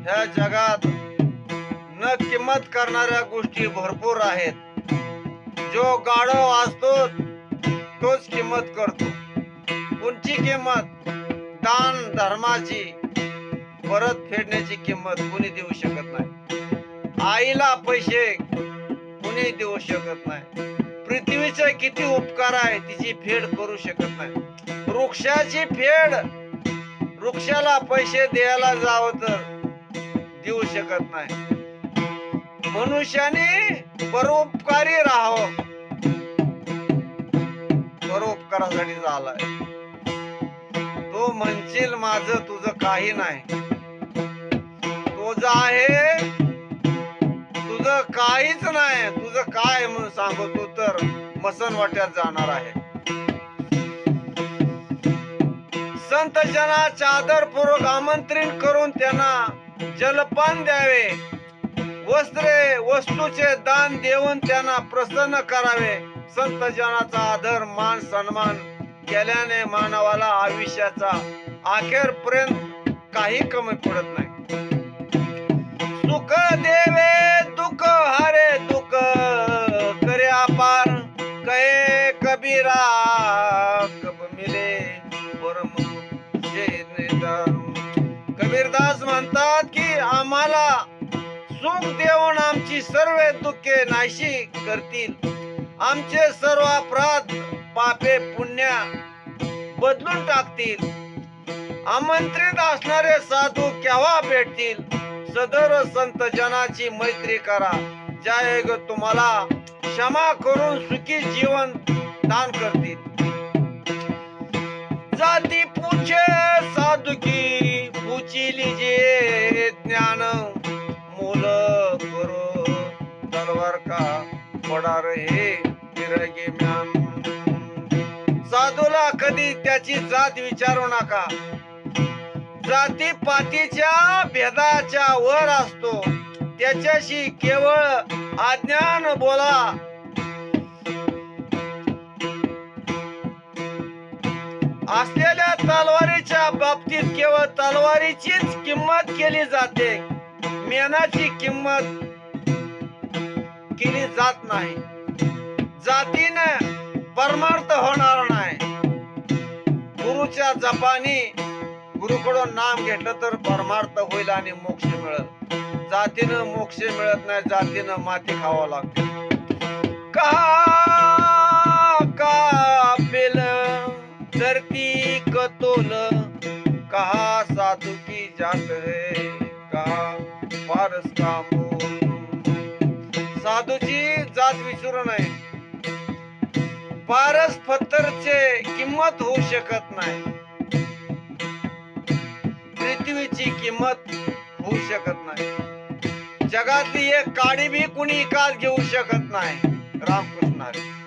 ह्या जगात न किंमत करणाऱ्या गोष्टी भरपूर आहेत. जो गाढव असतो तोच किंमत करतो. कोणची किंमत? दान धर्माची, परत फेडण्याची किंमत कोणी देऊ शकत नाही. आईला पैसे कोणी देऊ शकत नाही. पृथ्वीचे किती उपकार आहे तिची फेड करू शकत नाही. वृक्षाची फेड, वृक्षाला पैसे द्यायला जावं तर देऊ शकत नाही. मनुष्याने परोपकारी राहावं, परोपकारासाठी झालाय. तो म्हणशील माझं तुझं काही नाही, तुझं आहे तुझं काहीच नाही. तुझं काय म्हणून सांगतो तर मसन वाट्यात जाणार आहे. संत जनाचे आदरपूर्वक आमंत्रण करून त्यांना जलपान द्यावे. वस्त्रे वस्तूचे दान देऊन त्यांना प्रसन्न करावे. संत जनाचा आदर मान सन्मान केल्याने मानवाला आयुष्याचा अखेरपर्यंत काही कमी पडत नाही. सुख देवे दुःख हरे दुःख करे अपार कहे कबीरा कब मिले परम. कबीरदास म्हणतात की आम्हाला सुख देऊन आमची सर्व दुःखे नाहीशी करतील. आमचे सर्व अपराध पापे पुण्य बदलून टाकतील. आमंत्रित असणारे साधू केव्हा भेटतील. सदर संत जनाची मैत्री करा. ज्या तुम्हाला क्षमा करून सुखी जीवन दान करतील. जाती पूछे साधु की पूछी लीजिए ज्ञान मूल करो तलवार का पडा रहे फिरगे म्यान. साधूला कधी त्याची जात विचारू नका. जाती पातीच्या भेदाच्या वर असतो. त्याच्याशी केवळ अज्ञान बोला. असलेल्या तलवारीच्या बाबतीत केवळ तलवारीचीच किंमत केली जाते. मेनाची किंमत केली जात नाही. जातीने परमार्थ होणार नाही. गुरुच्या जपानी गुरुकडून नाम घेतलं तर परमार्थ होईल आणि मोक्ष मिळेल. जातीनं मोक्ष मिळत नाही. जातीनं माती खावा लागते. कहा पेल धरती कतोल कहा साधु की जात है कहा पारस का मोल. साधूची जात विचारू नये. पारस पत्थरचे किंमत होऊ शकत नाही. पृथ्वीची किंमत होऊ शकत नाही. जगातली एक काडी भी कुणी इकास घेऊ शकत नाही. रामकृष्ण हरी.